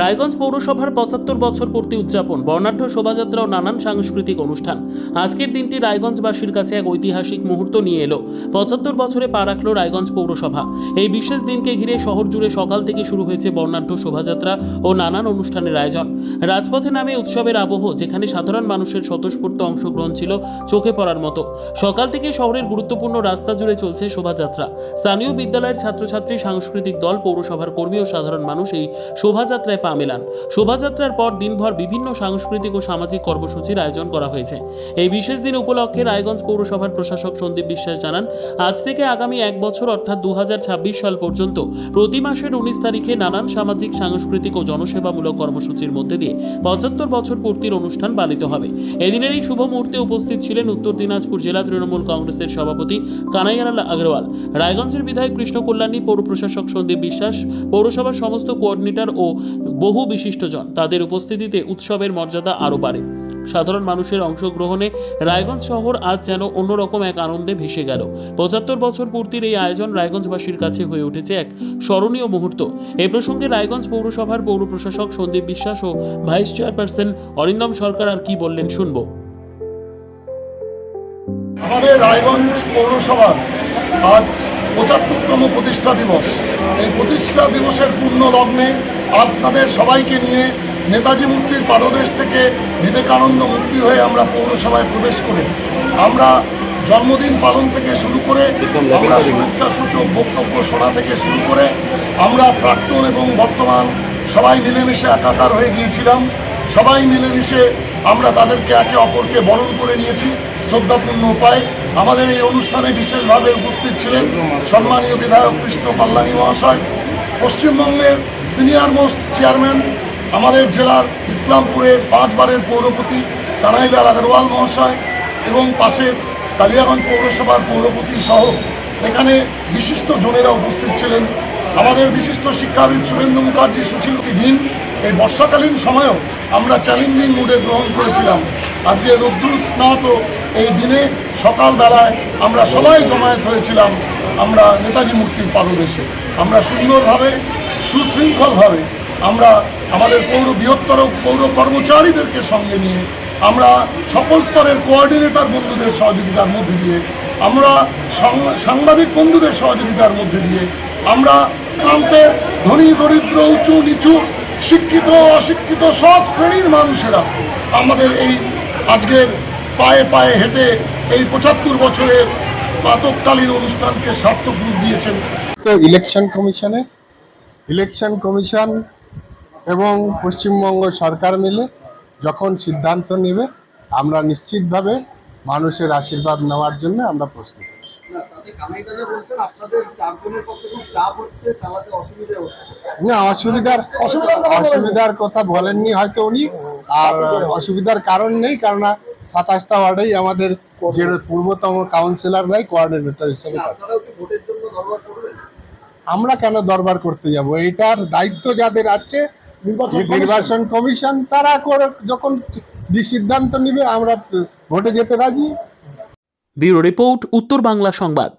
রায়গঞ্জ পৌরসভার ৭৫ বছর পূর্তি উদযাপন, বর্ণাঢ্য শোভাযাত্রা ও নানান সাংস্কৃতিক অনুষ্ঠান। আজকের দিনটি রায়গঞ্জবাসীর কাছে এক ঐতিহাসিক মুহূর্ত নিয়ে এলো। ৭৫ বছরে পা রাখলো রায়গঞ্জ পৌরসভা। এই বিশেষ দিনকে ঘিরে শহর জুড়ে সকাল থেকে শুরু হয়েছে বর্ণাঢ্য শোভাযাত্রা ও নানান অনুষ্ঠানের আয়োজন। রাজপথে নামে উৎসবের আবহ, যেখানে সাধারণ মানুষের স্বতঃস্ফূর্ত অংশগ্রহণ ছিল চোখে পড়ার মতো। সকাল থেকে শহরের গুরুত্বপূর্ণ রাস্তা জুড়ে চলছে শোভাযাত্রা। স্থানীয় বিদ্যালয়ের ছাত্রছাত্রী, সাংস্কৃতিক দল, পৌরসভার কর্মী ও সাধারণ মানুষ এই শোভাযাত্রায় পা মেলান। শোভাযাত্রার পর দিনভর বিভিন্ন সাংস্কৃতিক ও সামাজিক কর্মসূচির আয়োজন করা হয়েছে। এই বিশেষ দিন উপলক্ষে রায়গঞ্জ পৌরসভার প্রশাসক সন্দীপ বিশ্বাস জানান, আজ থেকে আগামী ১ বছর অর্থাৎ ২০২৬ সাল পর্যন্ত প্রতি মাসের ১৯ তারিখে নানান সামাজিক, সাংস্কৃতিক ও জনসেবামূলক কর্মসূচির মধ্যে দিয়ে ৭৫ বছর পূর্তির অনুষ্ঠান পালিত হবে। এদিনের এই শুভ মুহূর্তে উপস্থিত ছিলেন উত্তর দিনাজপুর জেলা তৃণমূল কংগ্রেসের সভাপতি কানাইয়ালাল আগরওয়াল, রায়গঞ্জের বিধায়ক কৃষ্ণ কল্যাণী, পৌর প্রশাসক সন্দীপ বিশ্বাস, পৌরসভার সমস্ত কোঅর্ডিনেটর ও বহু বিশিষ্টজন। তাদের উপস্থিতিতে উৎসবের মর্যাদা আরও বাড়ে। সাধারণ মানুষের অংশগ্রহণে রায়গঞ্জ শহর আজ যেন অন্যরকম এক আনন্দে ভেসে গেল। ৭৫ বছর পূর্তির এই আয়োজন রায়গঞ্জবাসীর কাছে হয়ে উঠেছে এক স্মরণীয় মুহূর্ত। এই প্রসঙ্গে রায়গঞ্জ পৌরসভার পৌর প্রশাসক সন্দীপ বিশ্বাস ও ভাইস চেয়ারপারসন অরিন্দম সরকার আর কি বললেন শুনব। আমাদের রায়গঞ্জ পৌরসভার আজ ৭৫তম প্রতিষ্ঠা দিবস। এই প্রতিষ্ঠা দিবসের পূর্ণ লগ্নে আপনাদের সবাইকে নিয়ে নেতাজি মূর্তির পাদদেশ থেকে বিবেকানন্দ মূর্তি হয়ে আমরা পৌরসভায় প্রবেশ করে আমরা জন্মদিন পালন থেকে শুরু করে, আমরা শুভেচ্ছা সূচক বক্তব্য শোনা থেকে শুরু করে, আমরা প্রাক্তন এবং বর্তমান সবাই মিলেমিশে একাকার হয়ে গিয়েছিলাম। সবাই মিলেমিশে আমরা তাদেরকে একে অপরকে বরণ করে নিয়েছি শ্রদ্ধাপূর্ণ উপায়। আমাদের এই অনুষ্ঠানে বিশেষভাবে উপস্থিত ছিলেন সম্মানীয় বিধায়ক কৃষ্ণ কল্যাণী মহাশয়, পশ্চিমবঙ্গের সিনিয়র মোস্ট চেয়ারম্যান, আমাদের জেলার ইসলামপুরের 5 বারের পৌরপতি কানাইলাল আগরওয়াল মহাশয় এবং পাশের কালিয়াগঞ্জ পৌরসভার পৌরপতি সহ এখানে বিশিষ্ট জনেরা উপস্থিত ছিলেন। আমাদের বিশিষ্ট শিক্ষাবিদ শুভেন্দু মুখার্জি সুশীলতি দিন এই বর্ষাকালীন সময়েও আমরা চ্যালেঞ্জিং মুডে গ্রহণ করেছিলাম। আজকে রৌদ্রস্নাত এই দিনে সকালবেলায় আমরা সবাই জমায়েত হয়েছিলাম আমরা নেতাজি মূর্তির পাদদেশে। আমরা সুন্দরভাবে, সুশৃঙ্খলভাবে আমরা আমাদের বৃহত্তর পৌর কর্মচারীদেরকে সঙ্গে নিয়ে, আমরা সকল স্তরের কোঅর্ডিনেটর বন্ধুদের সহযোগিতার মধ্যে দিয়ে, আমরা সাংবাদিক বন্ধুদের সহযোগিতার মধ্যে দিয়ে, আমরা প্রান্তের ধনী দরিদ্র, উঁচু নিচু, শিক্ষিত অশিক্ষিত সব শ্রেণীর মানুষেরা আমাদের এই আজকের পায়ে পায়ে হেঁটে এই ৭৫ বছরের প্রাতকালীন অনুষ্ঠানকে সার্থক রূপ দিয়েছেন। তো ইলেকশন কমিশন এবং পশ্চিমবঙ্গ সরকার মিলে যখন সিদ্ধান্ত নেবে, আমরা নিশ্চিতভাবে মানুষের আশীর্বাদ নেওয়ার জন্য আমরা প্রস্তুত আছি। না, অসুবিধার কথা বলেননি হয়তো উনি, আর অসুবিধার কারণ নেই, কারণ ২৭টা ওয়ার্ডেই আমাদের যে পূর্বতম কাউন্সিলররাই কোঅর্ডিনেটর হিসেবে। আমরা কেন দরবার করতে যাব? এটার দায়িত্ব যাদের আছে নির্বাচন কমিশন, তারা যখন সিদ্ধান্ত নিবে আমরা ভোটে যেতে রাজি। ব্যুরো রিপোর্ট, উত্তর বাংলা সংবাদ।